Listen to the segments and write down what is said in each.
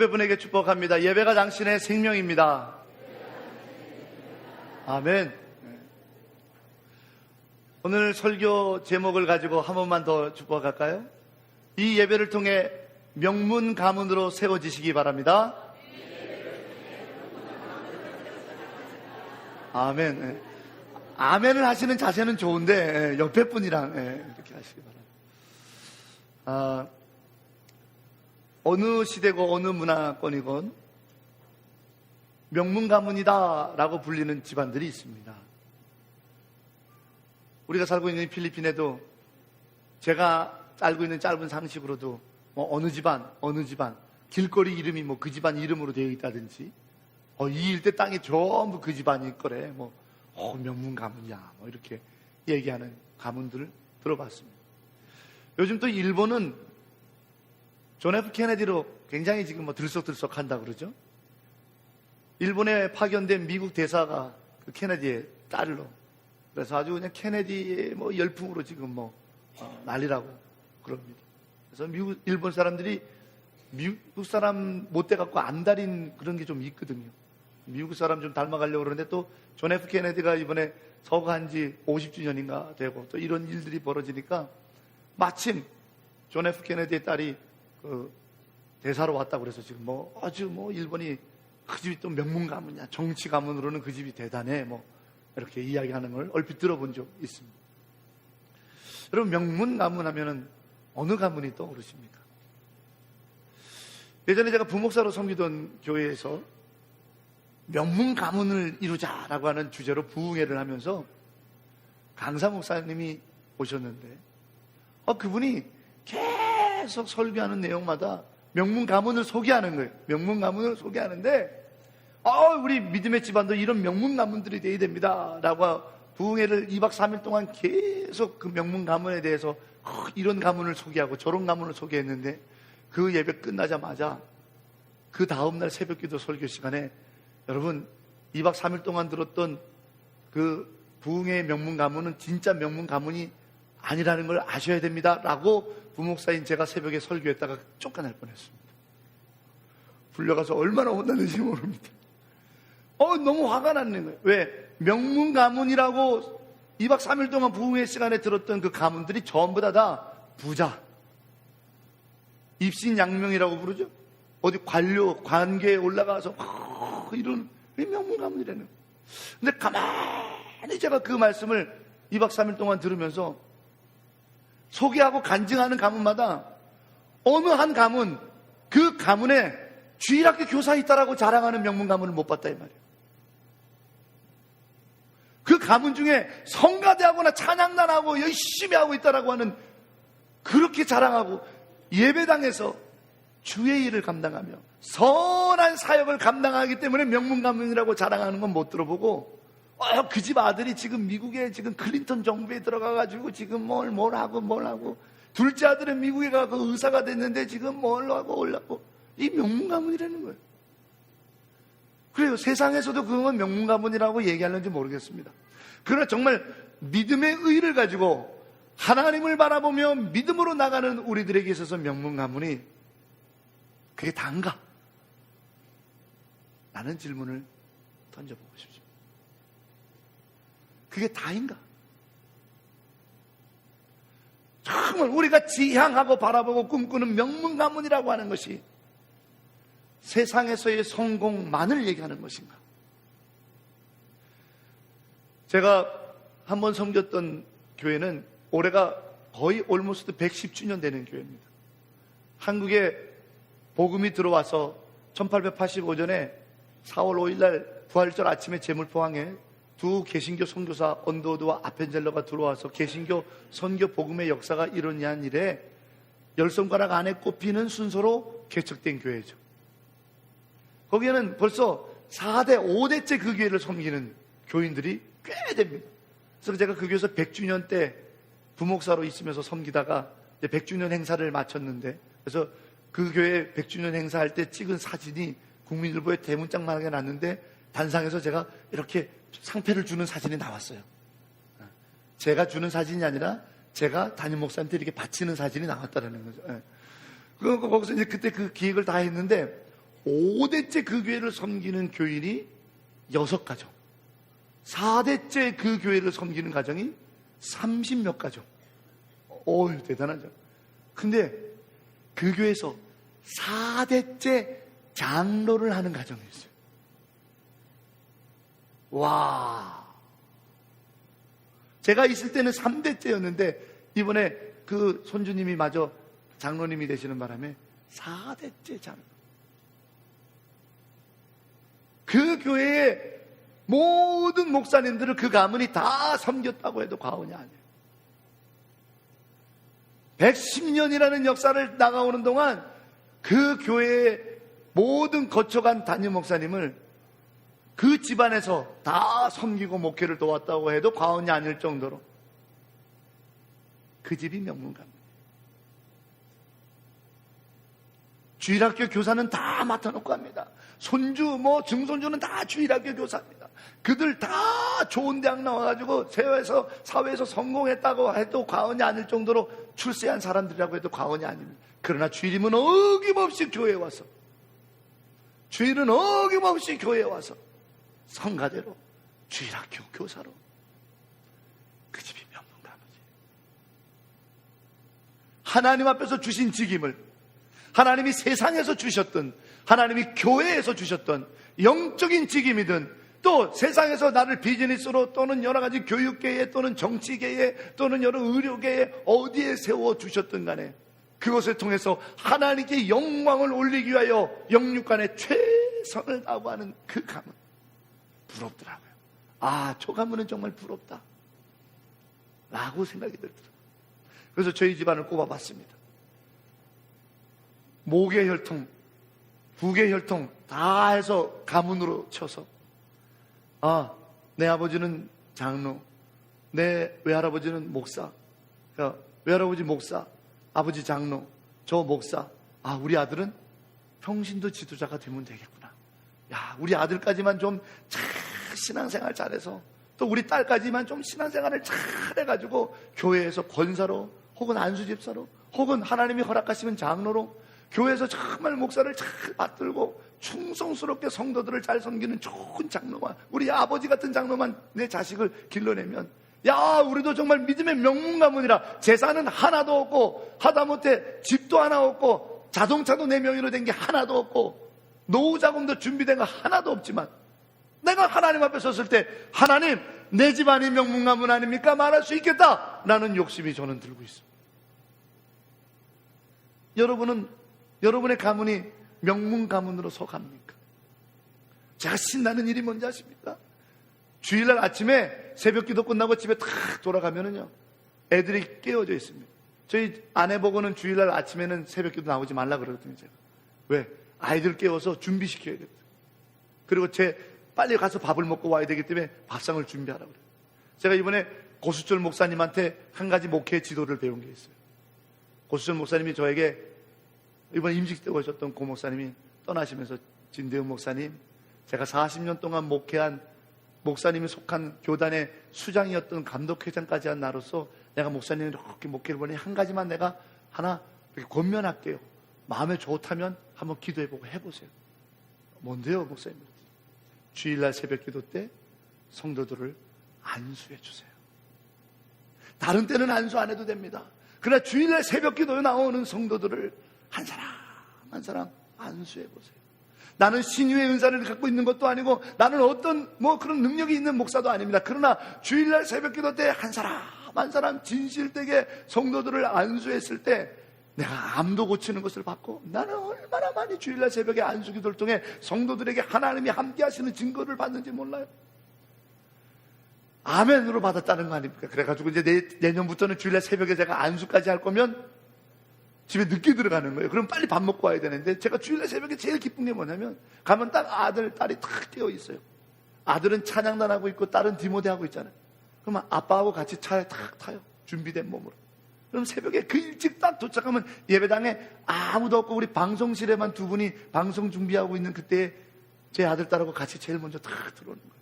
옆에 분에게 축복합니다. 예배가 당신의 생명입니다. 아멘. 오늘 설교 제목을 가지고 한 번만 더 축복할까요? 이 예배를 통해 명문 가문으로 세워지시기 바랍니다. 아멘. 아멘을 하시는 자세는 좋은데 옆에 분이랑 이렇게 하시기 바랍니다. 어느 시대고 어느 문화권이건 명문 가문이다 라고 불리는 집안들이 있습니다. 우리가 살고 있는 필리핀에도 제가 알고 있는 짧은 상식으로도 어느 집안 길거리 이름이 그 집안 이름으로 되어 있다든지 이 일대 땅이 전부 그 집안일 거래 명문 가문이야 이렇게 얘기하는 가문들을 들어봤습니다. 요즘 또 일본은 존 F 케네디로 굉장히 지금 들썩들썩 한다 그러죠. 일본에 파견된 미국 대사가 그 케네디의 딸로, 그래서 아주 그냥 케네디의 열풍으로 지금 난리라고 그럽니다. 그래서 일본 사람들이 미국 사람 못 돼갖고 안달인 그런 게 좀 있거든요. 미국 사람 좀 닮아가려고 그러는데 또 존 F 케네디가 이번에 서거한 지 50주년인가 되고 또 이런 일들이 벌어지니까 마침 존 F 케네디의 딸이 그 대사로 왔다고 그래서 지금 아주 일본이 그 집이 또 명문 가문이야. 정치 가문으로는 그 집이 대단해. 이렇게 이야기하는 걸 얼핏 들어본 적 있습니다. 여러분, 명문 가문 하면은 어느 가문이 떠오르십니까? 예전에 제가 부목사로 섬기던 교회에서 명문 가문을 이루자라고 하는 주제로 부흥회를 하면서 강사 목사님이 오셨는데 그분이 계속 설교하는 내용마다 명문 가문을 소개하는 거예요. 명문 가문을 소개하는데 우리 믿음의 집안도 이런 명문 가문들이 돼야 됩니다 라고 부흥회를 2박 3일 동안 계속 그 명문 가문에 대해서 이런 가문을 소개하고 저런 가문을 소개했는데 그 예배 끝나자마자 그 다음날 새벽기도 설교 시간에 여러분 2박 3일 동안 들었던 그 부흥회의 명문 가문은 진짜 명문 가문이 아니라는 걸 아셔야 됩니다 라고 부목사인 제가 새벽에 설교했다가 쫓겨날 뻔했습니다. 불려가서 얼마나 혼났는지 모릅니다. 너무 화가 났는 거예요. 왜? 명문 가문이라고 2박 3일 동안 부흥회 시간에 들었던 그 가문들이 전부 다 부자, 입신양명이라고 부르죠. 어디 관계에 올라가서 이런 명문 가문이라는 거예요. 근데 가만히 제가 그 말씀을 2박 3일 동안 들으면서 소개하고 간증하는 가문마다 어느 한 가문, 그 가문에 주일학교 교사 있다라고 자랑하는 명문 가문을 못 봤다 이 말이에요. 그 가문 중에 성가대하거나 찬양단하고 열심히 하고 있다라고 하는, 그렇게 자랑하고 예배당에서 주의 일을 감당하며 선한 사역을 감당하기 때문에 명문 가문이라고 자랑하는 건 못 들어보고 그 집 아들이 지금 미국에 지금 클린턴 정부에 들어가가지고 지금 뭘 하고 둘째 아들은 미국에 가서 의사가 됐는데 지금 뭘 하고 올라고, 이 명문 가문이라는 거예요. 그래요. 세상에서도 그건 명문 가문이라고 얘기하는지 모르겠습니다. 그러나 정말 믿음의 의를 가지고 하나님을 바라보며 믿음으로 나가는 우리들에게 있어서 명문 가문이 그게 다인가? 라는 질문을 던져보고 싶습니다. 그게 다인가? 정말 우리가 지향하고 바라보고 꿈꾸는 명문 가문이라고 하는 것이 세상에서의 성공만을 얘기하는 것인가? 제가 한번 섬겼던 교회는 올해가 거의 almost 110주년 되는 교회입니다. 한국에 복음이 들어와서 1885년에 4월 5일날 부활절 아침에 제물포항에 두 개신교 선교사 언더우드와 아펜젤러가 들어와서 개신교 선교 복음의 역사가 일어난 이래 10손가락 안에 꼽히는 순서로 개척된 교회죠. 거기에는 벌써 4대, 5대째 그 교회를 섬기는 교인들이 꽤 됩니다. 그래서 제가 그 교회에서 100주년 때 부목사로 있으면서 섬기다가 이제 100주년 행사를 마쳤는데, 그래서 그 교회 100주년 행사할 때 찍은 사진이 국민일보에 대문짝만하게 났는데 단상에서 제가 이렇게 상패를 주는 사진이 나왔어요. 제가 주는 사진이 아니라 제가 담임 목사한테 이렇게 바치는 사진이 나왔다는 거죠. 거기서 이제 그때 그 기획을 다 했는데 5대째 그 교회를 섬기는 교인이 6가정, 4대째 그 교회를 섬기는 가정이 30몇 가정. 어휴, 대단하죠. 근데 그 교회에서 4대째 장로를 하는 가정이 있어요. 와. 제가 있을 때는 3대째였는데 이번에 그 손주님이 마저 장로님이 되시는 바람에 4대째 장로. 그 교회의 모든 목사님들을 그 가문이 다 섬겼다고 해도 과언이 아니에요. 110년이라는 역사를 나가오는 동안 그 교회의 모든 거쳐간 담임 목사님을 그 집안에서 다 섬기고 목회를 도왔다고 해도 과언이 아닐 정도로 그 집이 명문가입니다. 주일학교 교사는 다 맡아놓고 합니다. 손주, 증손주는 다 주일학교 교사입니다. 그들 다 좋은 대학 나와가지고 사회에서 성공했다고 해도 과언이 아닐 정도로 출세한 사람들이라고 해도 과언이 아닙니다. 그러나 주일이면 어김없이 교회에 와서, 주일은 어김없이 교회에 와서 성가대로 주일학교 교사로 그 집이 명문가문이에요. 하나님 앞에서 주신 직임을 하나님이 세상에서 주셨던, 하나님이 교회에서 주셨던 영적인 직임이든 또 세상에서 나를 비즈니스로 또는 여러 가지 교육계에 또는 정치계에 또는 여러 의료계에 어디에 세워주셨든 간에 그것을 통해서 하나님께 영광을 올리기 위하여 영육간에 최선을 다하고 하는 그 가문, 부럽더라고요. 아, 저 가문은 정말 부럽다 라고 생각이 들더라고요. 그래서 저희 집안을 꼽아봤습니다. 목의 혈통, 북의 혈통 다 해서 가문으로 쳐서, 내 아버지는 장로, 내 외할아버지는 목사, 그러니까 외할아버지 목사, 아버지 장로, 저 목사. 우리 아들은 평신도 지도자가 되면 되겠구나. 야, 우리 아들까지만 좀 신앙생활 잘해서, 또 우리 딸까지만 좀 신앙생활을 잘해가지고 교회에서 권사로 혹은 안수집사로 혹은 하나님이 허락하시면 장로로 교회에서 정말 목사를 잘 받들고 충성스럽게 성도들을 잘 섬기는 좋은 장로만, 우리 아버지 같은 장로만 내 자식을 길러내면, 야, 우리도 정말 믿음의 명문가문이라 재산은 하나도 없고 하다못해 집도 하나 없고 자동차도 내 명의로 된 게 하나도 없고 노후자금도 준비된 거 하나도 없지만 내가 하나님 앞에 섰을 때 하나님, 내 집안이 명문가문 아닙니까? 말할 수 있겠다라는 욕심이 저는 들고 있습니다. 여러분의 가문이 명문 가문으로 서갑니까? 제가 신나는 일이 뭔지 아십니까? 주일날 아침에 새벽 기도 끝나고 집에 탁 돌아가면은요, 애들이 깨어져 있습니다. 저희 아내 보고는 주일날 아침에는 새벽 기도 나오지 말라 그러거든요, 제가. 왜? 아이들 깨워서 준비시켜야 됩니다. 그리고 빨리 가서 밥을 먹고 와야 되기 때문에 밥상을 준비하라고 그래요. 제가 이번에 고수철 목사님한테 한 가지 목회 지도를 배운 게 있어요. 고수철 목사님이 저에게 이번 임직 때 오셨던 고 목사님이 떠나시면서, 진대훈 목사님, 제가 40년 동안 목회한 목사님이 속한 교단의 수장이었던 감독회장까지 한 나로서 내가 목사님이 이렇게 목회를 보니 한 가지만 내가 하나 이렇게 권면할게요. 마음에 좋다면 한번 기도해보고 해보세요. 뭔데요, 목사님? 주일날 새벽 기도 때 성도들을 안수해 주세요. 다른 때는 안수 안 해도 됩니다. 그러나 주일날 새벽 기도에 나오는 성도들을 한 사람 한 사람 안수해 보세요. 나는 신유의 은사를 갖고 있는 것도 아니고 나는 어떤 그런 능력이 있는 목사도 아닙니다. 그러나 주일날 새벽 기도 때 한 사람 한 사람 진실되게 성도들을 안수했을 때 내가 암도 고치는 것을 받고, 나는 얼마나 많이 주일날 새벽에 안수 기도를 통해 성도들에게 하나님이 함께 하시는 증거를 받는지 몰라요. 아멘으로 받았다는 거 아닙니까? 그래가지고 이제 내년부터는 주일날 새벽에 제가 안수까지 할 거면 집에 늦게 들어가는 거예요. 그럼 빨리 밥 먹고 와야 되는데, 제가 주일날 새벽에 제일 기쁜 게 뭐냐면, 가면 딱 아들, 딸이 탁 깨어 있어요. 아들은 찬양단 하고 있고 딸은 디모데 하고 있잖아요. 그러면 아빠하고 같이 차에 탁 타요. 준비된 몸으로. 그럼 새벽에 그 일찍 딱 도착하면 예배당에 아무도 없고 우리 방송실에만 두 분이 방송 준비하고 있는 그때에 제 아들, 딸하고 같이 제일 먼저 탁 들어오는 거예요.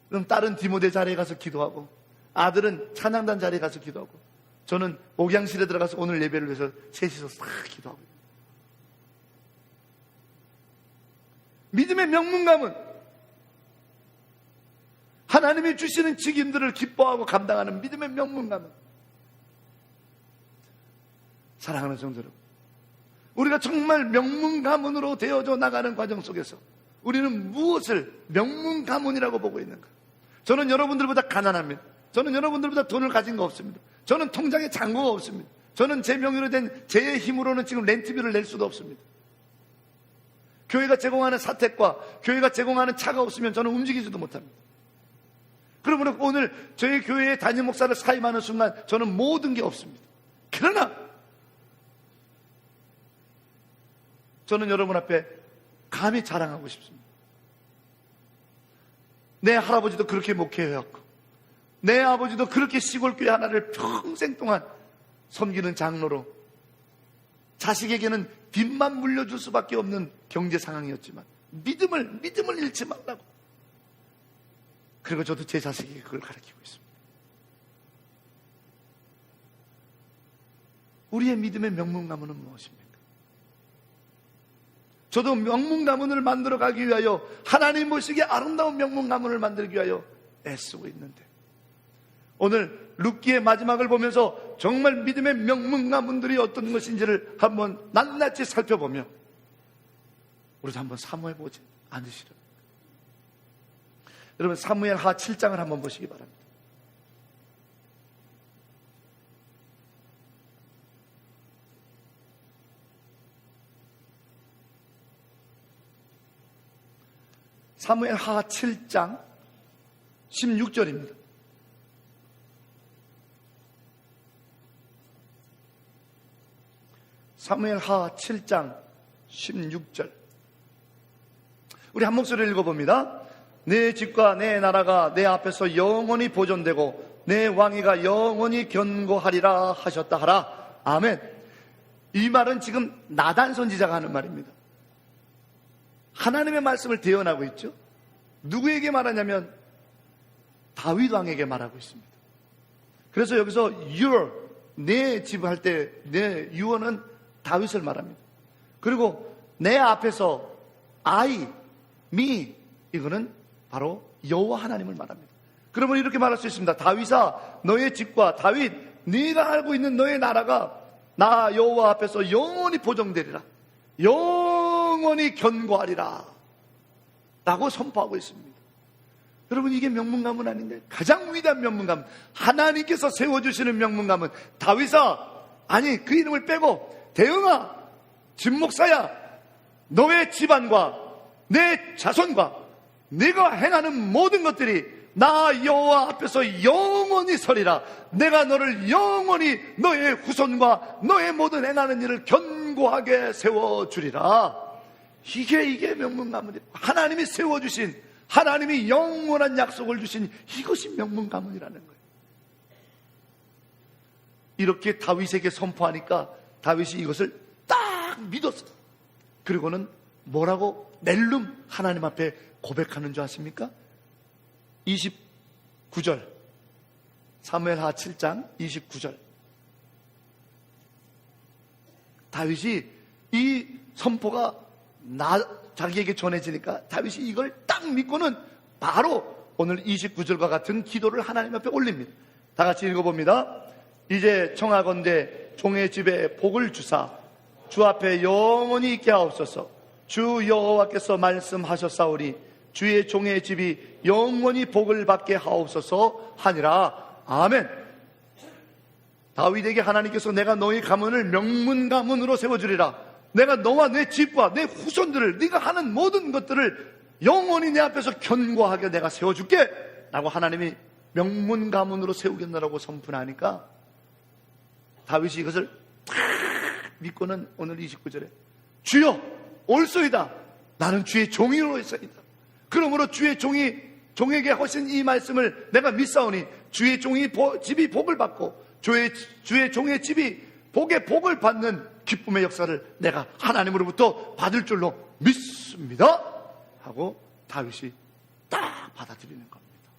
그럼 딸은 디모데 자리에 가서 기도하고, 아들은 찬양단 자리에 가서 기도하고, 저는 목양실에 들어가서 오늘 예배를 위해서 셋이서 싹 기도하고. 믿음의 명문감은 하나님이 주시는 직임들을 기뻐하고 감당하는 믿음의 명문감은, 사랑하는 성도 여러분, 우리가 정말 명문가문으로 되어져 나가는 과정 속에서 우리는 무엇을 명문가문이라고 보고 있는가? 저는 여러분들보다 가난합니다. 저는 여러분들보다 돈을 가진 거 없습니다. 저는 통장에 잔고가 없습니다. 저는 제 명의로 된 제 힘으로는 지금 렌트비를 낼 수도 없습니다. 교회가 제공하는 사택과 교회가 제공하는 차가 없으면 저는 움직이지도 못합니다. 그러므로 오늘 저희 교회의 담임 목사를 사임하는 순간 저는 모든 게 없습니다. 그러나 저는 여러분 앞에 감히 자랑하고 싶습니다. 내 할아버지도 그렇게 목회해왔고, 내 아버지도 그렇게 시골교회 하나를 평생 동안 섬기는 장로로 자식에게는 빚만 물려줄 수밖에 없는 경제 상황이었지만 믿음을 잃지 말라고, 그리고 저도 제 자식에게 그걸 가르치고 있습니다. 우리의 믿음의 명문가문은 무엇입니까? 저도 명문가문을 만들어 가기 위하여, 하나님 보시기에 아름다운 명문가문을 만들기 위하여 애쓰고 있는데, 오늘 룻기의 마지막을 보면서 정말 믿음의 명문가문들이 어떤 것인지를 한번 낱낱이 살펴보며 우리도 한번 사모해보지 않으시려? 여러분, 사무엘하 7장을 한번 보시기 바랍니다. 사무엘하 7장 16절입니다. 사무엘하 7장 16절. 우리 한 목소리를 읽어봅니다. 내 집과 내 나라가 내 앞에서 영원히 보존되고 내 왕위가 영원히 견고하리라 하셨다 하라. 아멘. 이 말은 지금 나단 선지자가 하는 말입니다. 하나님의 말씀을 대언하고 있죠. 누구에게 말하냐면 다윗 왕에게 말하고 있습니다. 그래서 여기서 your, 내 집 할 때 내 유어는 다윗을 말합니다. 그리고 내 앞에서 I, me, 이거는 바로 여호와 하나님을 말합니다. 그러면 이렇게 말할 수 있습니다. 다윗아, 너의 집과 다윗, 네가 알고 있는 너의 나라가 나 여호와 앞에서 영원히 보존되리라, 영원히 견고하리라 라고 선포하고 있습니다. 여러분, 이게 명문가문 아닌가요? 가장 위대한 명문가문, 하나님께서 세워주시는 명문가문. 다윗아, 아니 그 이름을 빼고 대응아, 진목사야, 너의 집안과 내 자손과 네가 행하는 모든 것들이 나 여호와 앞에서 영원히 서리라. 내가 너를 영원히 너의 후손과 너의 모든 행하는 일을 견고하게 세워주리라. 이게 명문가문이에요. 하나님이 세워주신, 하나님이 영원한 약속을 주신 이것이 명문가문이라는 거예요. 이렇게 다윗에게 선포하니까 다윗이 이것을 딱 믿었어요. 그리고는 뭐라고 낼름 하나님 앞에 고백하는 줄 아십니까? 29절, 사무엘하 7장 29절. 다윗이 이 선포가 자기에게 전해지니까 다윗이 이걸 딱 믿고는 바로 오늘 29절과 같은 기도를 하나님 앞에 올립니다. 다 같이 읽어봅니다. 이제 청하건대 종의 집에 복을 주사 주 앞에 영원히 있게 하옵소서. 주 여호와께서 말씀하셨사오니 주의 종의 집이 영원히 복을 받게 하옵소서 하니라. 아멘. 다윗에게 하나님께서 내가 너희 가문을 명문가문으로 세워주리라. 내가 너와 내 집과 내 후손들을, 네가 하는 모든 것들을 영원히 내 앞에서 견고하게 내가 세워줄게 라고 하나님이 명문가문으로 세우겠노라고 선포하니까 다윗이 이것을 탁 믿고는 오늘 29절에 주여 올소이다, 나는 주의 종이로서이다. 그러므로 주의 종에게 하신 이 말씀을 내가 믿사오니 주의 종이 집이 복을 받고 주의 종의 집이 복을 받는 기쁨의 역사를 내가 하나님으로부터 받을 줄로 믿습니다 하고 다윗이 딱 받아들이는 겁니다.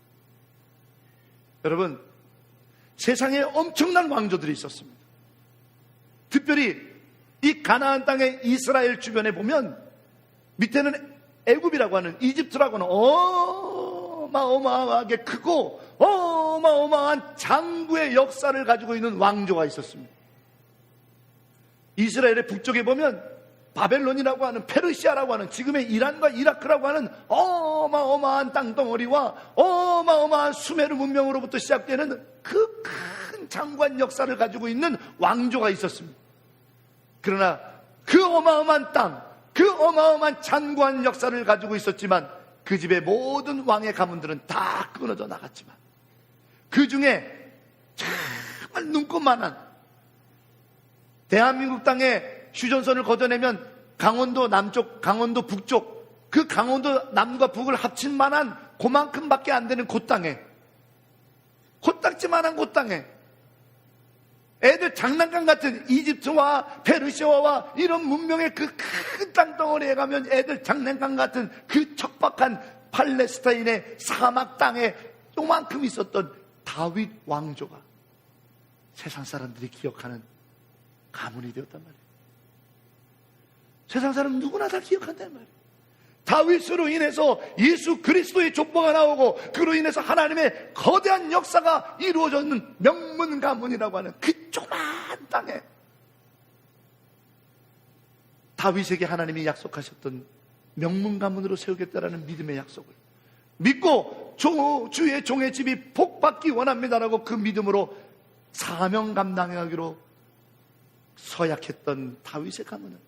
여러분, 세상에 엄청난 왕조들이 있었습니다. 특별히 이 가나안 땅의 이스라엘 주변에 보면 밑에는 애굽이라고 하는, 이집트라고 하는 어마어마하게 크고 어마어마한 장구의 역사를 가지고 있는 왕조가 있었습니다. 이스라엘의 북쪽에 보면 바벨론이라고 하는, 페르시아라고 하는, 지금의 이란과 이라크라고 하는 어마어마한 땅덩어리와 어마어마한 수메르 문명으로부터 시작되는 그 큰 장관 역사를 가지고 있는 왕조가 있었습니다. 그러나 그 어마어마한 땅, 그 어마어마한 장관 역사를 가지고 있었지만 그 집의 모든 왕의 가문들은 다 끊어져 나갔지만 그 중에 정말 눈꽃만한, 대한민국 땅에 휴전선을 걷어내면 강원도 남쪽, 강원도 북쪽, 그 강원도 남과 북을 합친 만한 그만큼밖에 안 되는 그 땅에, 코딱지만한 그 땅에 애들 장난감 같은 이집트와 페르시아와 이런 문명의 그 큰 땅덩어리에 가면 애들 장난감 같은 그 척박한 팔레스타인의 사막 땅에 요만큼 있었던 다윗 왕조가 세상 사람들이 기억하는 가문이 되었단 말이에요. 세상 사람 누구나 다 기억한단 말이에요. 다윗으로 인해서 예수 그리스도의 족보가 나오고 그로 인해서 하나님의 거대한 역사가 이루어졌는 명문 가문이라고 하는 그 조그만 땅에 다윗에게 하나님이 약속하셨던 명문 가문으로 세우겠다라는 믿음의 약속을 믿고 주의 종의 집이 복받기 원합니다라고 그 믿음으로 사명 감당하기로 서약했던 다윗의 가문은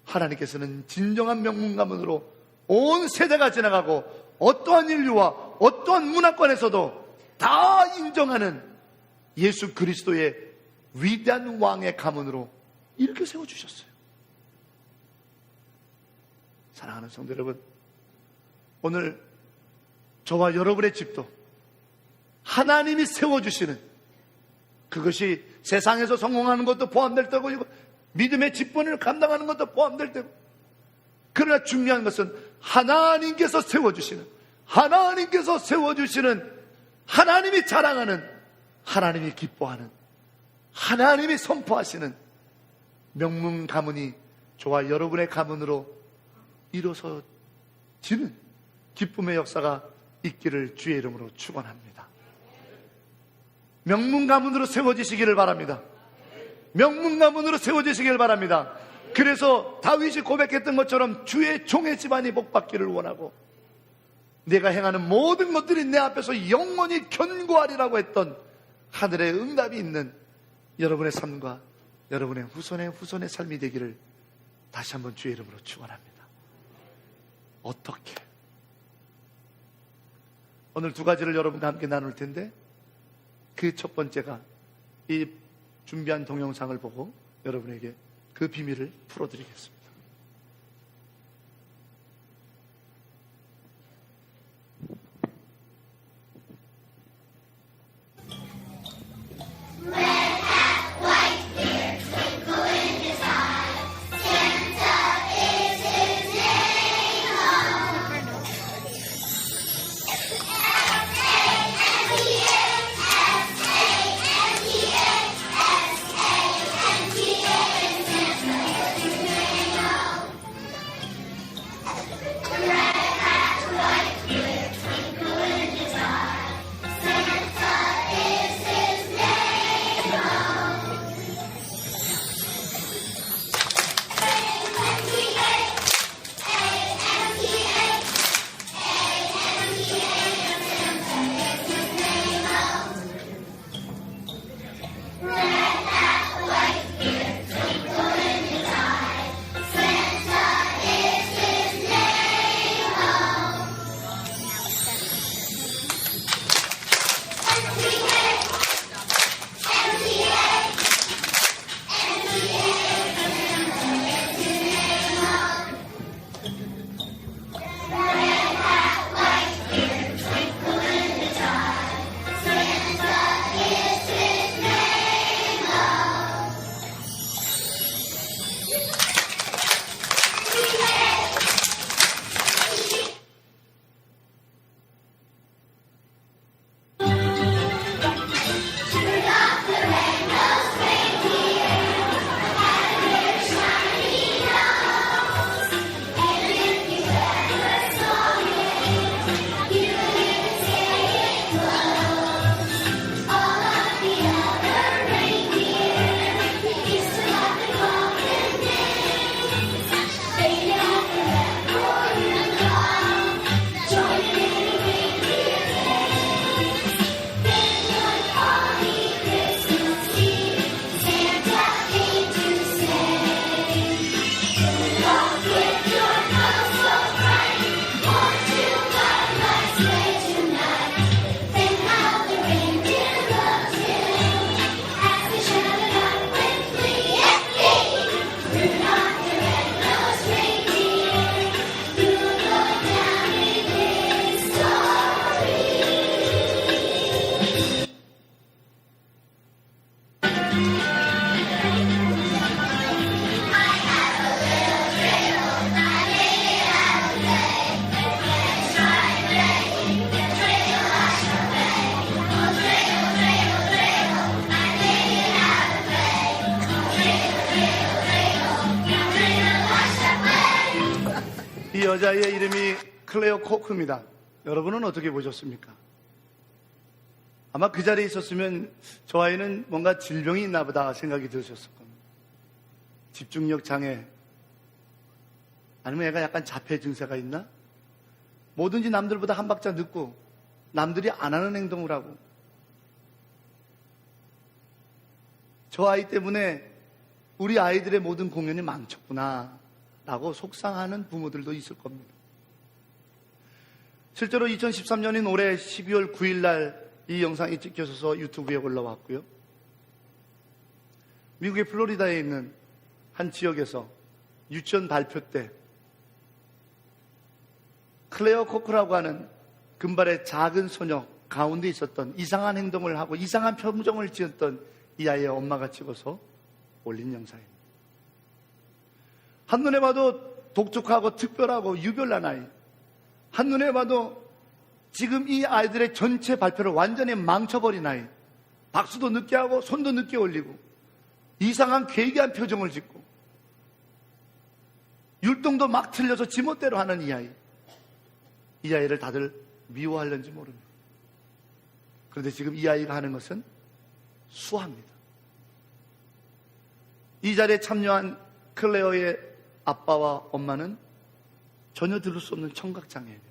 하나님께서는 진정한 명문 가문으로 온 세대가 지나가고 어떠한 인류와 어떠한 문화권에서도 다 인정하는 예수 그리스도의 위대한 왕의 가문으로 이렇게 세워주셨어요. 사랑하는 성도 여러분, 오늘 저와 여러분의 집도 하나님이 세워주시는, 그것이 세상에서 성공하는 것도 포함될 테고 믿음의 직분을 감당하는 것도 포함될 테고, 그러나 중요한 것은 하나님께서 세워주시는, 하나님께서 세워주시는, 하나님이 자랑하는, 하나님이 기뻐하는, 하나님이 선포하시는 명문 가문이 저와 여러분의 가문으로 이루어지는 기쁨의 역사가 있기를 주의 이름으로 축원합니다. 명문 가문으로 세워지시기를 바랍니다. 명문 가문으로 세워지시기를 바랍니다. 그래서 다윗이 고백했던 것처럼 주의 종의 집안이 복받기를 원하고 내가 행하는 모든 것들이 내 앞에서 영원히 견고하리라고 했던 하늘의 응답이 있는 여러분의 삶과 여러분의 후손의 삶이 되기를 다시 한번 주의 이름으로 축원합니다. 어떻게? 오늘 두 가지를 여러분과 함께 나눌 텐데 그 첫 번째가 이 준비한 동영상을 보고 여러분에게 그 비밀을 풀어드리겠습니다. 여자의 이름이 클레어 코크입니다. 여러분은 어떻게 보셨습니까? 아마 그 자리에 있었으면 저 아이는 뭔가 질병이 있나 보다 생각이 드셨을 겁니다. 집중력 장애, 아니면 애가 약간 자폐 증세가 있나? 뭐든지 남들보다 한 박자 늦고 남들이 안 하는 행동을 하고, 저 아이 때문에 우리 아이들의 모든 공연이 망쳤구나 라고 속상하는 부모들도 있을 겁니다. 실제로 2013년인 올해 12월 9일 날 이 영상이 찍혀져서 유튜브에 올라왔고요. 미국의 플로리다에 있는 한 지역에서 유치원 발표 때 클레어 코크라고 하는 금발의 작은 소녀 가운데 있었던 이상한 행동을 하고 이상한 표정을 지었던 이 아이의 엄마가 찍어서 올린 영상입니다. 한눈에 봐도 독특하고 특별하고 유별난 아이, 한눈에 봐도 지금 이 아이들의 전체 발표를 완전히 망쳐버린 아이, 박수도 늦게 하고 손도 늦게 올리고 이상한 괴기한 표정을 짓고 율동도 막 틀려서 지멋대로 하는 이 아이, 이 아이를 다들 미워하려는지 모릅니다. 그런데 지금 이 아이가 하는 것은 수화입니다. 이 자리에 참여한 클레어의 아빠와 엄마는 전혀 들을 수 없는 청각장애입니다.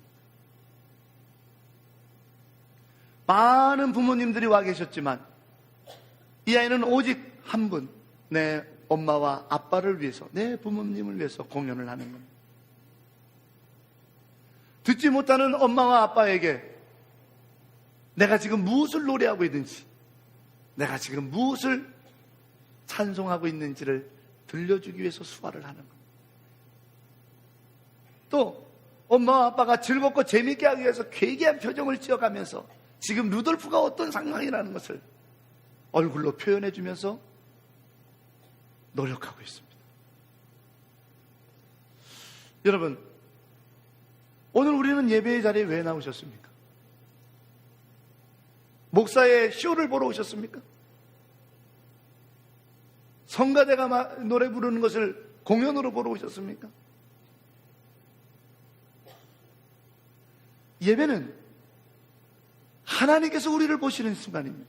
많은 부모님들이 와 계셨지만 이 아이는 오직 한 분, 내 엄마와 아빠를 위해서, 내 부모님을 위해서 공연을 하는 겁니다. 듣지 못하는 엄마와 아빠에게 내가 지금 무엇을 노래하고 있는지, 내가 지금 무엇을 찬송하고 있는지를 들려주기 위해서 수화를 하는 겁니다. 또 엄마와 아빠가 즐겁고 재미있게 하기 위해서 괴기한 표정을 지어가면서 지금 루돌프가 어떤 상황이라는 것을 얼굴로 표현해 주면서 노력하고 있습니다. 여러분, 오늘 우리는 예배의 자리에 왜 나오셨습니까? 목사의 쇼를 보러 오셨습니까? 성가대가 노래 부르는 것을 공연으로 보러 오셨습니까? 예배는 하나님께서 우리를 보시는 순간입니다.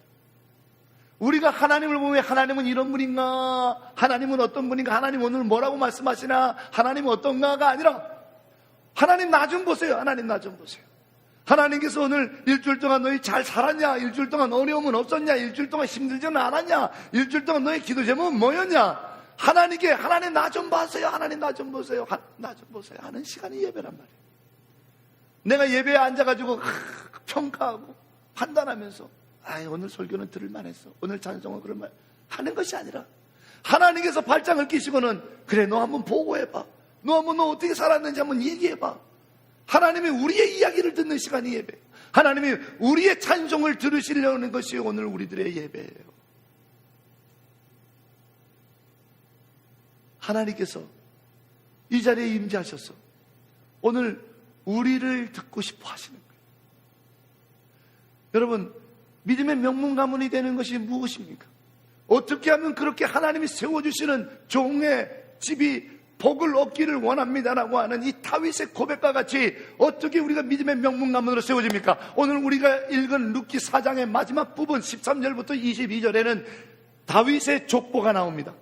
우리가 하나님을 보면 하나님은 이런 분인가, 하나님은 어떤 분인가, 하나님 오늘 뭐라고 말씀하시나, 하나님은 어떤가가 아니라 하나님 나 좀 보세요. 하나님 나 좀 보세요. 하나님께서 오늘 일주일 동안 너희 잘 살았냐, 일주일 동안 어려움은 없었냐, 일주일 동안 힘들지는 않았냐, 일주일 동안 너희 기도 제목은 뭐였냐, 하나님께 하나님 나 좀 보세요. 하나님 나 좀 보세요. 나 좀 보세요 하는 시간이 예배란 말이에요. 내가 예배에 앉아가지고 평가하고 판단하면서 오늘 설교는 들을만 했어, 오늘 찬송은 그럴만 하는 것이 아니라 하나님께서 발장을 끼시고는 그래 너 한번 보고해봐, 너 어떻게 살았는지 한번 얘기해봐. 하나님이 우리의 이야기를 듣는 시간이 예배, 하나님이 우리의 찬송을 들으시려는 것이 오늘 우리들의 예배예요. 하나님께서 이 자리에 임재하셔서 오늘 우리를 듣고 싶어 하시는 거예요. 여러분, 믿음의 명문 가문이 되는 것이 무엇입니까? 어떻게 하면 그렇게 하나님이 세워주시는 종의 집이 복을 얻기를 원합니다라고 하는 이 다윗의 고백과 같이 어떻게 우리가 믿음의 명문 가문으로 세워집니까? 오늘 우리가 읽은 룻기 4장의 마지막 부분 13절부터 22절에는 다윗의 족보가 나옵니다.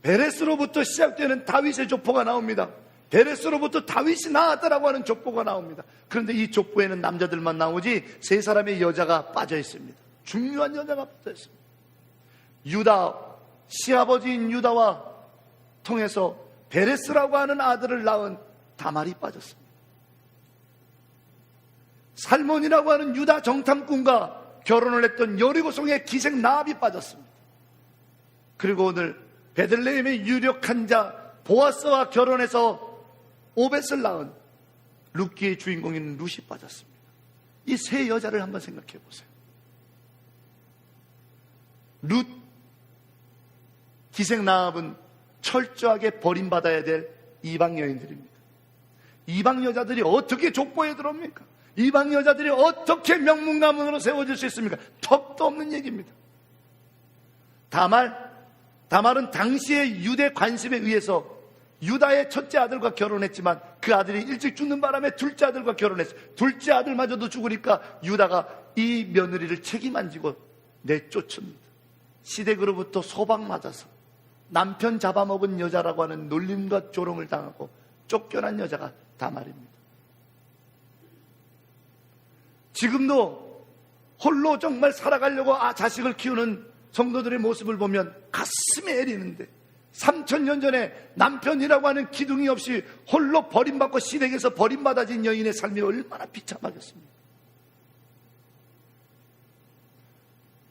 베레스로부터 시작되는 다윗의 족보가 나옵니다. 베레스로부터 다윗이 나왔다라고 하는 족보가 나옵니다. 그런데 이 족보에는 남자들만 나오지 세 사람의 여자가 빠져 있습니다. 중요한 여자가 빠져 있습니다. 유다, 시아버지인 유다와 통해서 베레스라고 하는 아들을 낳은 다말이 빠졌습니다. 살몬이라고 하는 유다 정탐꾼과 결혼을 했던 여리고성의 기생 라합이 빠졌습니다. 그리고 오늘 베들레헴의 유력한 자 보아스와 결혼해서 오벳을 낳은 룻기의 주인공인 룻이 빠졌습니다. 이 세 여자를 한번 생각해 보세요. 룻, 기생 라합은 철저하게 버림받아야 될 이방 여인들입니다. 이방 여자들이 어떻게 족보에 들어옵니까? 이방 여자들이 어떻게 명문 가문으로 세워질 수 있습니까? 턱도 없는 얘기입니다. 다말은 당시의 유대 관습에 의해서 유다의 첫째 아들과 결혼했지만 그 아들이 일찍 죽는 바람에 둘째 아들과 결혼했어요. 둘째 아들마저도 죽으니까 유다가 이 며느리를 책임 안 지고 내쫓습니다. 시댁으로부터 소방맞아서 남편 잡아먹은 여자라고 하는 놀림과 조롱을 당하고 쫓겨난 여자가 다말입니다. 지금도 홀로 정말 살아가려고 자식을 키우는 성도들의 모습을 보면 가슴이 애리는데, 3000년 전에 남편이라고 하는 기둥이 없이 홀로 버림받고 시댁에서 버림받아진 여인의 삶이 얼마나 비참하겠습니까?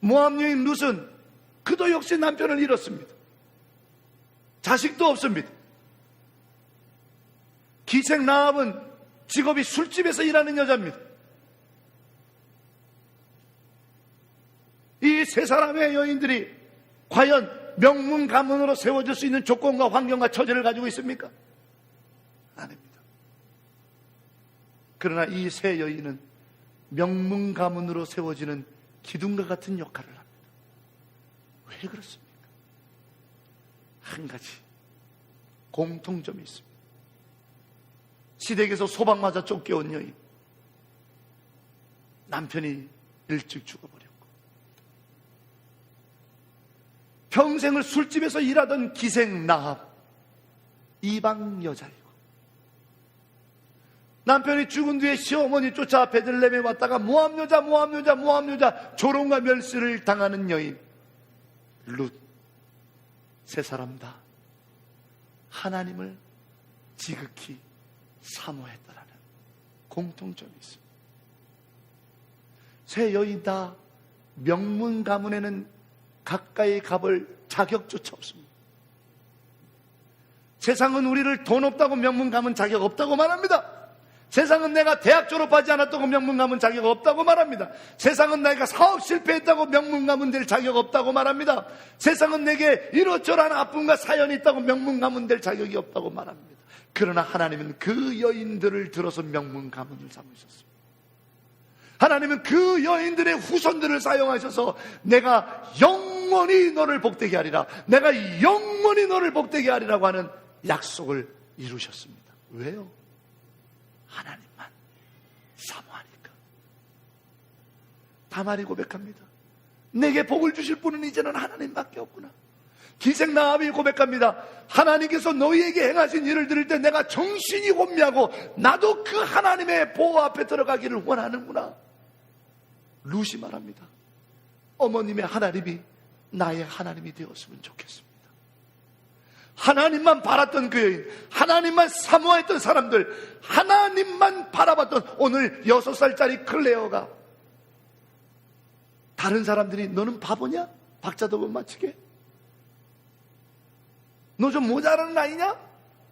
모압 여인 룻은 그도 역시 남편을 잃었습니다. 자식도 없습니다. 기생 라합은 직업이 술집에서 일하는 여자입니다. 이 세 사람의 여인들이 과연 명문 가문으로 세워질 수 있는 조건과 환경과 처지를 가지고 있습니까? 아닙니다. 그러나 이 세 여인은 명문 가문으로 세워지는 기둥과 같은 역할을 합니다. 왜 그렇습니까? 한 가지 공통점이 있습니다. 시댁에서 소방맞아 쫓겨온 여인, 남편이 일찍 죽어버렸고, 평생을 술집에서 일하던 기생 라합, 이방 여자이고, 남편이 죽은 뒤에 시어머니 쫓아 베들레헴에 왔다가 모압 여자 조롱과 멸시를 당하는 여인 룻. 세 사람 다 하나님을 지극히 사모했다라는 공통점이 있습니다. 세 여인 다 명문 가문에는 가까이 가볼 자격조차 없습니다. 세상은 우리를 돈 없다고 명문 가문 자격 없다고 말합니다. 세상은 내가 대학 졸업하지 않았다고 명문 가문 자격 없다고 말합니다. 세상은 내가 사업 실패했다고 명문 가문 될 자격 없다고 말합니다. 세상은 내게 이러저러한 아픔과 사연이 있다고 명문 가문 될 자격이 없다고 말합니다. 그러나 하나님은 그 여인들을 들어서 명문 가문을 삼으셨습니다. 하나님은 그 여인들의 후손들을 사용하셔서 내가 영원히 너를 복되게 하리라, 내가 영원히 너를 복되게 하리라고 하는 약속을 이루셨습니다. 왜요? 하나님만 사모하니까. 다말이 고백합니다. 내게 복을 주실 분은 이제는 하나님밖에 없구나. 기생 라합이 고백합니다. 하나님께서 너희에게 행하신 일을 들을 때 내가 정신이 혼미하고 나도 그 하나님의 보호 앞에 들어가기를 원하는구나. 룻이 말합니다. 어머님의 하나님이 나의 하나님이 되었으면 좋겠습니다. 하나님만 바랐던 그 여인, 하나님만 사모했던 사람들, 하나님만 바라봤던 오늘 6살짜리 클레어가, 다른 사람들이 너는 바보냐? 박자도 못 맞추게? 너 좀 모자라는 아이냐?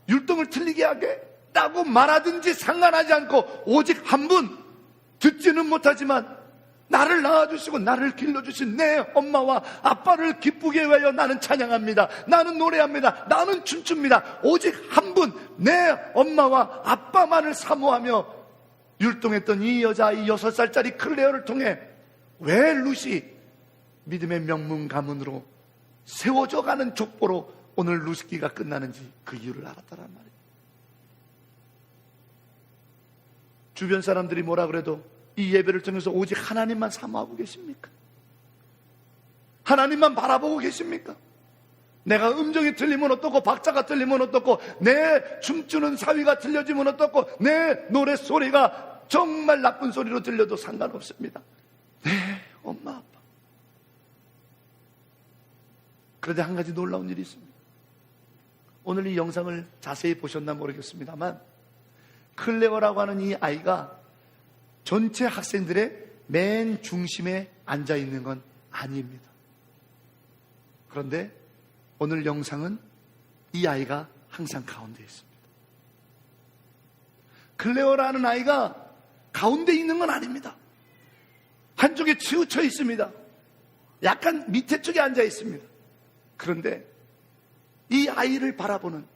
율동을 틀리게 하게? 라고 말하든지 상관하지 않고 오직 한 분, 듣지는 못하지만 나를 낳아주시고 나를 길러주신 내 엄마와 아빠를 기쁘게 위하여 나는 찬양합니다. 나는 노래합니다. 나는 춤춥니다. 오직 한 분, 내 엄마와 아빠만을 사모하며 율동했던 이 여자아이 6살짜리 클레어를 통해 왜 룻이 믿음의 명문 가문으로 세워져 가는 족보로 오늘 룻기가 끝나는지 그 이유를 알았다란 말이에요. 주변 사람들이 뭐라 그래도 이 예배를 통해서 오직 하나님만 사모하고 계십니까? 하나님만 바라보고 계십니까? 내가 음정이 틀리면 어떻고, 박자가 틀리면 어떻고, 내 춤추는 사위가 틀려지면 어떻고, 내 노랫소리가 정말 나쁜 소리로 들려도 상관없습니다. 내 엄마 아빠. 그런데 한 가지 놀라운 일이 있습니다. 오늘 이 영상을 자세히 보셨나 모르겠습니다만, 클레어라고 하는 이 아이가 전체 학생들의 맨 중심에 앉아 있는 건 아닙니다. 그런데 오늘 영상은 이 아이가 항상 가운데 있습니다. 클레어라는 아이가 가운데 있는 건 아닙니다. 한쪽에 치우쳐 있습니다. 약간 밑에 쪽에 앉아 있습니다. 그런데 이 아이를 바라보는,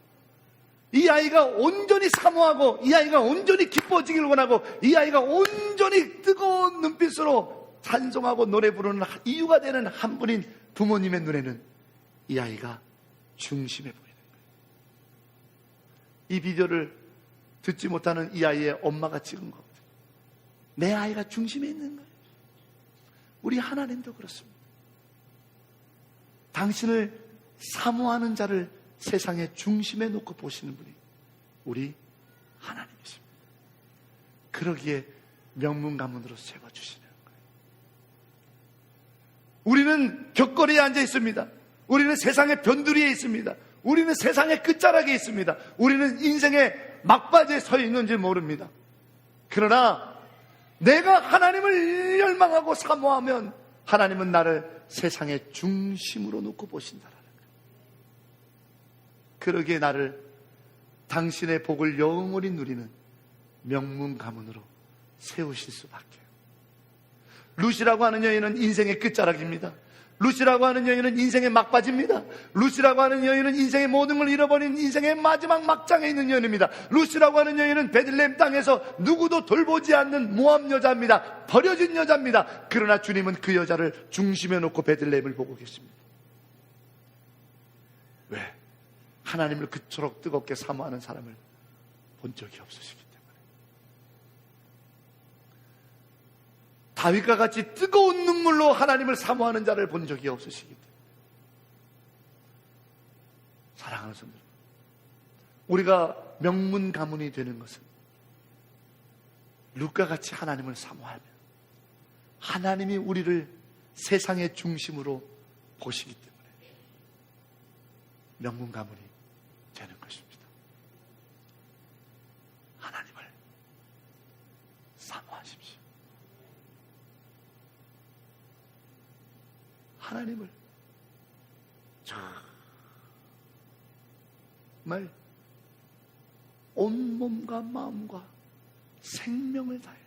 이 아이가 온전히 사모하고, 이 아이가 온전히 기뻐지길 원하고, 이 아이가 온전히 뜨거운 눈빛으로 찬송하고 노래 부르는 이유가 되는 한 분인 부모님의 눈에는 이 아이가 중심에 보이는 거예요. 이 비디오를 듣지 못하는 이 아이의 엄마가 찍은 거거든요. 내 아이가 중심에 있는 거예요. 우리 하나님도 그렇습니다. 당신을 사모하는 자를 세상의 중심에 놓고 보시는 분이 우리 하나님이십니다. 그러기에 명문가문으로 세워주시는 거예요. 우리는 격거리에 앉아 있습니다. 우리는 세상의 변두리에 있습니다. 우리는 세상의 끝자락에 있습니다. 우리는 인생의 막바지에 서 있는지 모릅니다. 그러나 내가 하나님을 열망하고 사모하면 하나님은 나를 세상의 중심으로 놓고 보신다라는 거예요. 그러기에 나를 당신의 복을 영원히 누리는 명문 가문으로 세우실 수밖에요. 룻이라고 하는 여인은 인생의 끝자락입니다. 룻이라고 하는 여인은 인생의 막바지입니다. 룻이라고 하는 여인은 인생의 모든 걸 잃어버린 인생의 마지막 막장에 있는 여인입니다. 룻이라고 하는 여인은 베들레헴 땅에서 누구도 돌보지 않는 모함 여자입니다. 버려진 여자입니다. 그러나 주님은 그 여자를 중심에 놓고 베들레헴을 보고 계십니다. 왜? 하나님을 그토록 뜨겁게 사모하는 사람을 본 적이 없으시기 때문에. 다윗과 같이 뜨거운 눈물로 하나님을 사모하는 자를 본 적이 없으시기 때문에. 사랑하는 성도들, 우리가 명문 가문이 되는 것은 룻과 같이 하나님을 사모하면 하나님이 우리를 세상의 중심으로 보시기 때문에 명문 가문이 되는 것입니다. 하나님을 사모하십시오. 하나님을 정말 온몸과 마음과 생명을 다해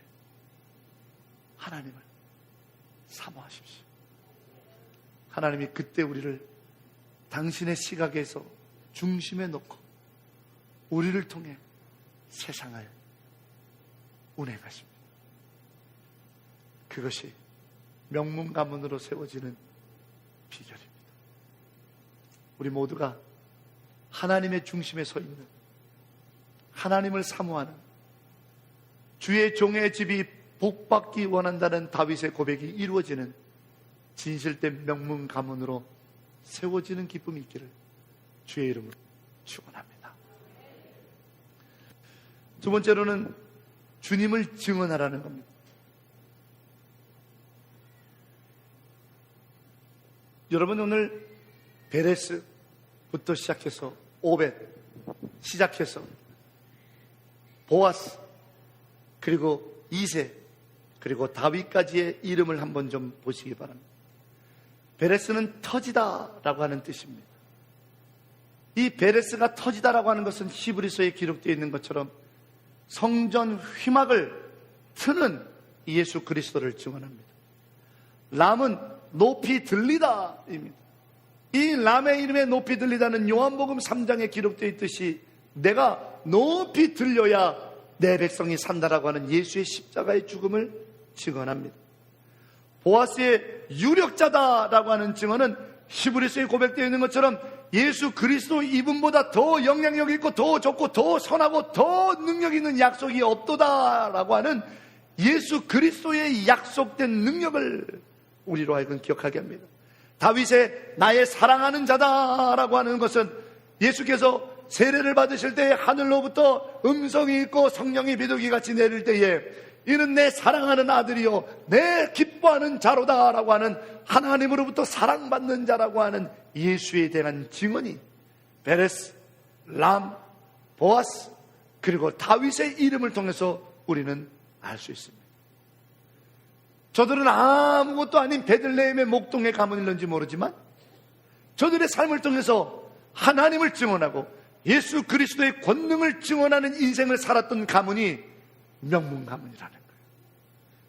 하나님을 사모하십시오. 하나님이 그때 우리를 당신의 시각에서 중심에 놓고 우리를 통해 세상을 운행하십니다. 그것이 명문 가문으로 세워지는 비결입니다. 우리 모두가 하나님의 중심에 서 있는, 하나님을 사모하는, 주의 종의 집이 복받기 원한다는 다윗의 고백이 이루어지는 진실된 명문 가문으로 세워지는 기쁨이 있기를 주의 이름으로 축원합니다. 두 번째로는 주님을 증언하라는 겁니다. 여러분, 오늘 베레스부터 시작해서 오벳 시작해서 보아스, 그리고 이세, 그리고 다윗까지의 이름을 한번 좀 보시기 바랍니다. 베레스는 터지다라고 하는 뜻입니다. 이 베레스가 터지다라고 하는 것은 히브리서에 기록되어 있는 것처럼 성전 휘막을 트는 예수 그리스도를 증언합니다. 람은 높이 들리다입니다. 이 람의 이름에 높이 들리다는 요한복음 3장에 기록되어 있듯이 내가 높이 들려야 내 백성이 산다라고 하는 예수의 십자가의 죽음을 증언합니다. 보아스의 유력자다라고 하는 증언은 히브리서에 고백되어 있는 것처럼 예수 그리스도 이분보다 더 영향력 있고 더 좋고 더 선하고 더 능력 있는 약속이 없도다라고 하는 예수 그리스도의 약속된 능력을 우리로 하여금 기억하게 합니다. 다윗의 나의 사랑하는 자다라고 하는 것은 예수께서 세례를 받으실 때에 하늘로부터 음성이 있고 성령이 비둘기같이 내릴 때에 이는 내 사랑하는 아들이요 내 기뻐하는 자로다라고 하는 하나님으로부터 사랑받는 자라고 하는 예수에 대한 증언이 베레스, 람, 보아스, 그리고 다윗의 이름을 통해서 우리는 알 수 있습니다. 저들은 아무것도 아닌 베들레헴의 목동에 가문일는지 모르지만 저들의 삶을 통해서 하나님을 증언하고 예수 그리스도의 권능을 증언하는 인생을 살았던 가문이 명문 가문이라는 거예요.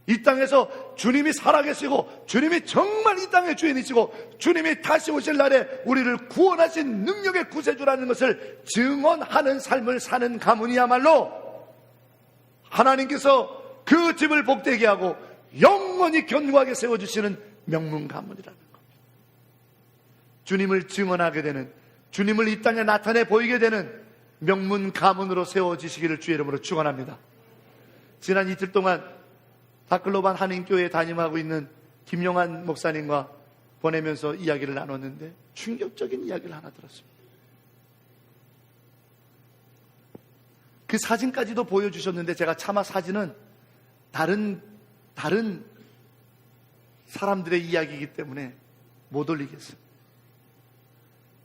이 땅에서 주님이 살아계시고 주님이 정말 이 땅의 주인이시고 주님이 다시 오실 날에 우리를 구원하신 능력의 구세주라는 것을 증언하는 삶을 사는 가문이야말로 하나님께서 그 집을 복되게 하고 영원히 견고하게 세워주시는 명문 가문이라는 겁니다. 주님을 증언하게 되는, 주님을 이 땅에 나타내 보이게 되는 명문 가문으로 세워지시기를 주의 이름으로 축원합니다. 지난 이틀 동안 다클로반 한인교회에 담임하고 있는 김용환 목사님과 보내면서 이야기를 나눴는데 충격적인 이야기를 하나 들었습니다. 그 사진까지도 보여주셨는데 제가 차마 사진은 다른 사람들의 이야기이기 때문에 못 올리겠어요.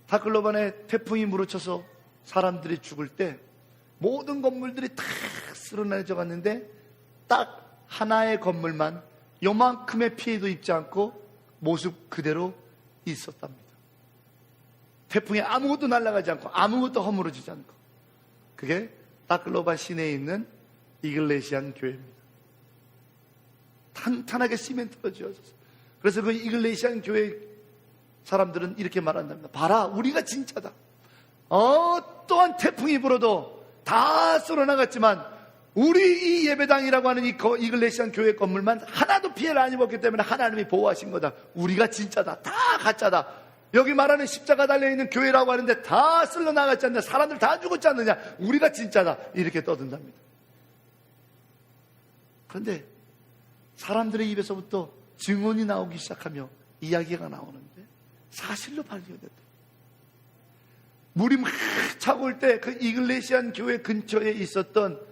다클로반에 태풍이 물어쳐서 사람들이 죽을 때 모든 건물들이 다 쓰러져 갔는데 딱 하나의 건물만 요만큼의 피해도 입지 않고 모습 그대로 있었답니다. 태풍에 아무것도 날아가지 않고 아무것도 허물어지지 않고, 그게 다클로반 시내에 있는 이글레시안 교회입니다. 탄탄하게 시멘트로 지어졌어요. 그래서 그 이글레시안 교회 사람들은 이렇게 말한답니다. 봐라, 우리가 진짜다. 어떠한 태풍이 불어도 다 쏠아나갔지만 우리 이 예배당이라고 하는 이 이글레시안 교회 건물만 하나도 피해를 안 입었기 때문에 하나님이 보호하신 거다. 우리가 진짜다. 다 가짜다. 여기 말하는 십자가 달려있는 교회라고 하는데 다 쓸려나갔지 않느냐, 사람들 다 죽었지 않느냐, 우리가 진짜다. 이렇게 떠든답니다. 그런데 사람들의 입에서부터 증언이 나오기 시작하며 이야기가 나오는데 사실로 발견됐다. 물이 막 차고 올 때 그 이글레시안 교회 근처에 있었던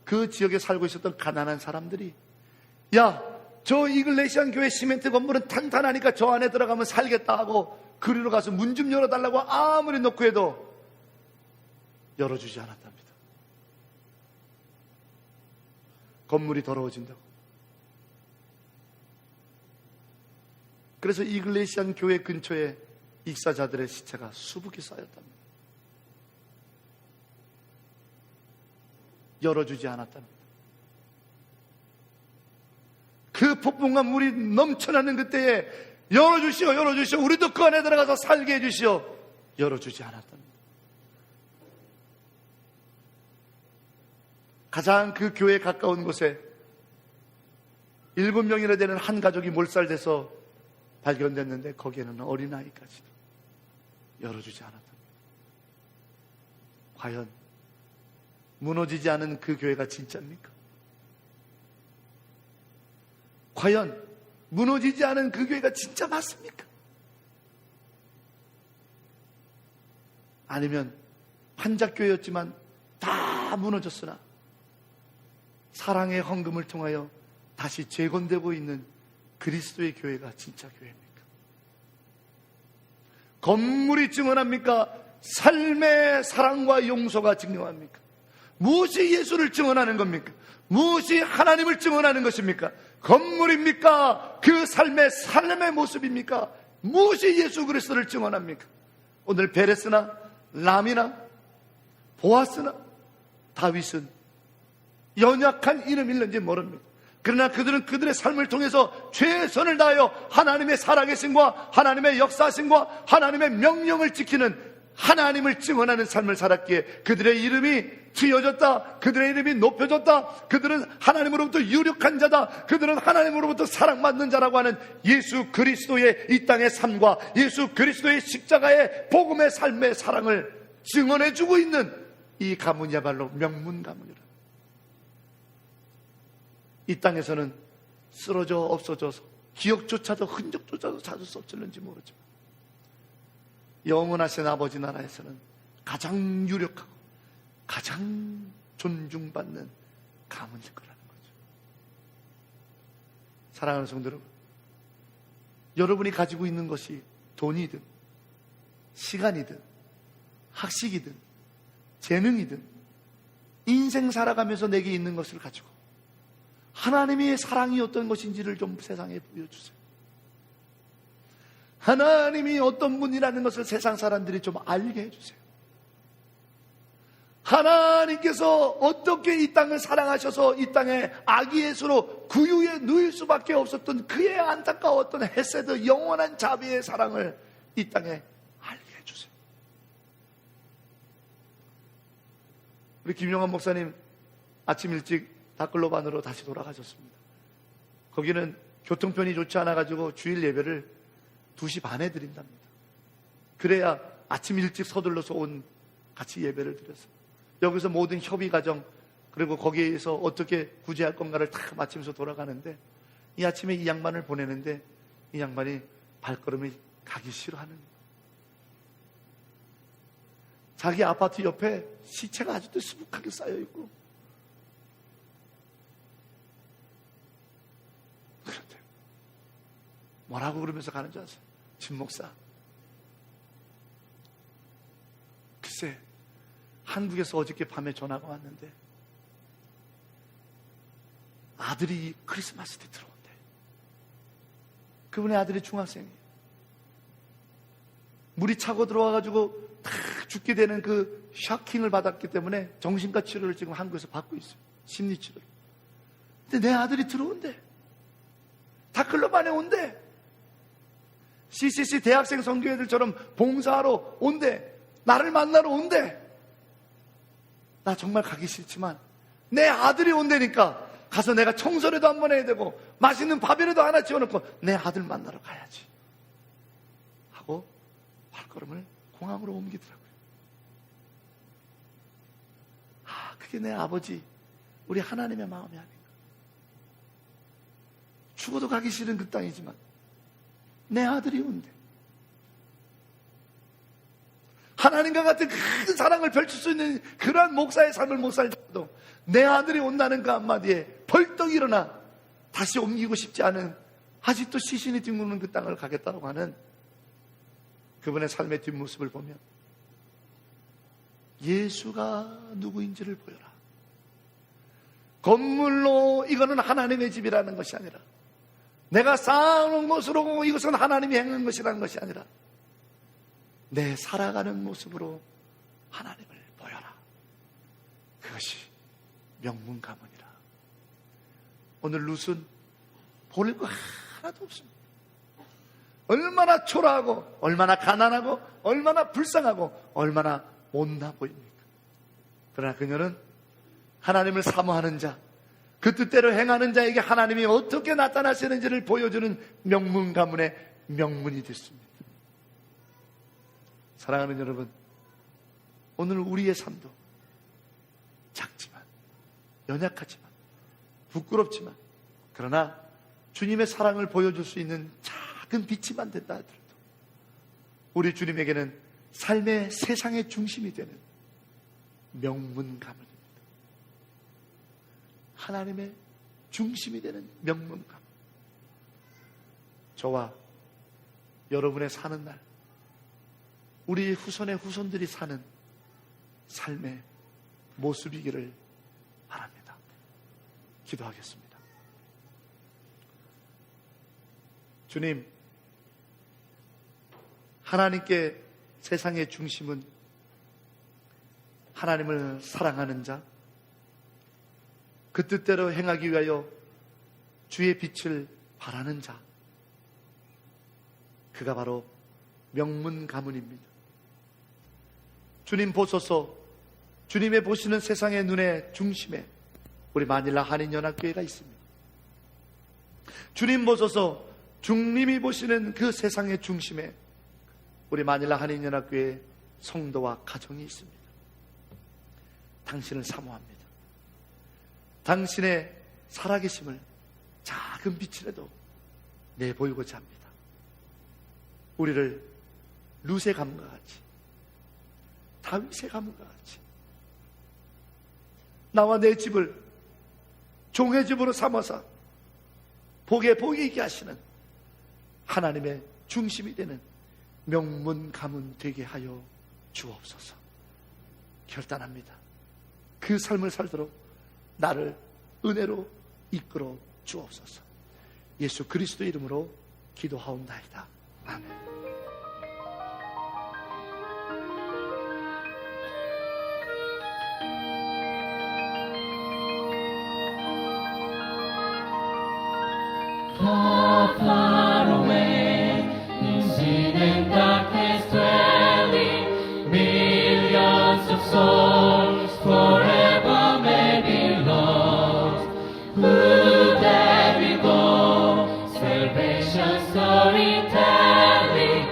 그 지역에 살고 있었던 가난한 사람들이, 야, 저 이글레시안 교회 시멘트 건물은 탄탄하니까 저 안에 들어가면 살겠다 하고 그리로 가서 문 좀 열어달라고 아무리 놓고 해도 열어주지 않았답니다. 건물이 더러워진다고. 그래서 이글레시안 교회 근처에 익사자들의 시체가 수북히 쌓였답니다. 열어주지 않았답니다. 그 폭풍과 물이 넘쳐나는 그때에 열어주시오, 열어주시오, 우리도 그 안에 들어가서 살게 해주시오. 열어주지 않았답니다. 가장 그 교회에 가까운 곳에 7명이나 되는 한 가족이 몰살돼서 발견됐는데 거기에는 어린아이까지도 열어주지 않았답니다. 과연 무너지지 않은 그 교회가 진짜입니까? 과연 무너지지 않은 그 교회가 진짜 맞습니까? 아니면 한작교회였지만 다 무너졌으나 사랑의 헌금을 통하여 다시 재건되고 있는 그리스도의 교회가 진짜 교회입니까? 건물이 증언합니까? 삶의 사랑과 용서가 증명합니까? 무엇이 예수를 증언하는 겁니까? 무엇이 하나님을 증언하는 것입니까? 건물입니까? 그 삶의 모습입니까? 무엇이 예수 그리스도를 증언합니까? 오늘 베레스나 람이나 보아스나 다윗은 연약한 이름일는지 모릅니다. 그러나 그들은 그들의 삶을 통해서 최선을 다하여 하나님의 살아계심과 하나님의 역사심과 하나님의 명령을 지키는 하나님을 증언하는 삶을 살았기에 그들의 이름이 트여졌다. 그들의 이름이 높여졌다. 그들은 하나님으로부터 유력한 자다. 그들은 하나님으로부터 사랑받는 자라고 하는 예수 그리스도의 이 땅의 삶과 예수 그리스도의 십자가의 복음의 삶의 사랑을 증언해주고 있는 이 가문이야말로 명문 가문이라. 이 땅에서는 쓰러져 없어져서 기억조차도 흔적조차도 찾을 수 없을는지 모르지만 영원하신 아버지 나라에서는 가장 유력하고 가장 존중받는 가문일 거라는 거죠. 사랑하는 성도 여러분, 여러분이 가지고 있는 것이 돈이든 시간이든 학식이든 재능이든 인생 살아가면서 내게 있는 것을 가지고 하나님의 사랑이 어떤 것인지를 좀 세상에 보여주세요. 하나님이 어떤 분이라는 것을 세상 사람들이 좀 알게 해주세요. 하나님께서 어떻게 이 땅을 사랑하셔서 이 땅에 아기 예수로 구유에 누일 수밖에 없었던 그의 안타까웠던 헤세드 영원한 자비의 사랑을 이 땅에 알게 해주세요. 우리 김용환 목사님 아침 일찍 다클로반으로 다시 돌아가셨습니다. 거기는 교통편이 좋지 않아가지고 주일 예배를 2시 반에 드린답니다. 그래야 아침 일찍 서둘러서 온 같이 예배를 드려서 여기서 모든 협의 과정, 그리고 거기에서 어떻게 구제할 건가를 다 마치면서 돌아가는데, 이 아침에 이 양반을 보내는데 이 양반이 발걸음이 가기 싫어하는 거예요. 자기 아파트 옆에 시체가 아직도 수북하게 쌓여있고, 그런데 뭐라고 그러면서 가는 줄 아세요? 진 목사, 글쎄 한국에서 어저께 밤에 전화가 왔는데 아들이 크리스마스 때 들어온대. 그분의 아들이 중학생이에요. 물이 차고 들어와가지고 다 죽게 되는 그 샤킹을 받았기 때문에 정신과 치료를 지금 한국에서 받고 있어요. 심리치료를. 근데 내 아들이 들어온대. 다클럽 안에 온대. CCC 대학생 선교회들처럼 봉사하러 온대. 나를 만나러 온대. 나 정말 가기 싫지만 내 아들이 온다니까 가서 내가 청소라도 한번 해야 되고 맛있는 밥이라도 하나 지어놓고 내 아들 만나러 가야지 하고 발걸음을 공항으로 옮기더라고요. 그게 내 아버지, 우리 하나님의 마음이 아닌가. 죽어도 가기 싫은 그 땅이지만 내 아들이 온대. 하나님과 같은 큰 사랑을 펼칠 수 있는 그러한 목사의 삶을 못 살더라도 내 아들이 온다는 그 한마디에 벌떡 일어나 다시 옮기고 싶지 않은, 아직도 시신이 뒹구는 그 땅을 가겠다고 하는 그분의 삶의 뒷모습을 보면 예수가 누구인지를 보여라. 건물로 이거는 하나님의 집이라는 것이 아니라, 내가 쌓아놓은 것으로 이것은 하나님이 행한 것이라는 것이 아니라, 내 살아가는 모습으로 하나님을 보여라. 그것이 명문 가문이라. 오늘 룻은 볼 거 하나도 없습니다. 얼마나 초라하고 얼마나 가난하고 얼마나 불쌍하고 얼마나 못나 보입니까? 그러나 그녀는 하나님을 사모하는 자, 그 뜻대로 행하는 자에게 하나님이 어떻게 나타나시는지를 보여주는 명문 가문의 명문이 됐습니다. 사랑하는 여러분, 오늘 우리의 삶도 작지만, 연약하지만, 부끄럽지만, 그러나 주님의 사랑을 보여줄 수 있는 작은 빛이만 된다 하더라도 우리 주님에게는 삶의 세상의 중심이 되는 명문 가문입니다. 하나님의 중심이 되는 명문 가문. 저와 여러분의 사는 날, 우리 후손의 후손들이 사는 삶의 모습이기를 바랍니다. 기도하겠습니다. 주님, 하나님께 세상의 중심은 하나님을 사랑하는 자, 그 뜻대로 행하기 위하여 주의 빛을 바라는 자, 그가 바로 명문 가문입니다. 주님 보소서, 주님의 보시는 세상의 눈의 중심에 우리 마닐라 한인연합교회가 있습니다. 주님 보소서, 주님이 보시는 그 세상의 중심에 우리 마닐라 한인연합교회 성도와 가정이 있습니다. 당신을 사모합니다. 당신의 살아계심을 작은 빛이라도 내보이고자 합니다. 우리를 룻의 가문과 같이, 다윗의 가문과 같이, 나와 내 집을 종의 집으로 삼아서 복에 복이 있게 하시는 하나님의 중심이 되는 명문 가문 되게 하여 주옵소서. 결단합니다. 그 삶을 살도록 나를 은혜로 이끌어 주옵소서. 예수 그리스도 이름으로 기도하옵나이다. 아멘. Far, far away, in sin and darkness dwelling, millions of souls forever may be lost. Would that we go, salvation story telling,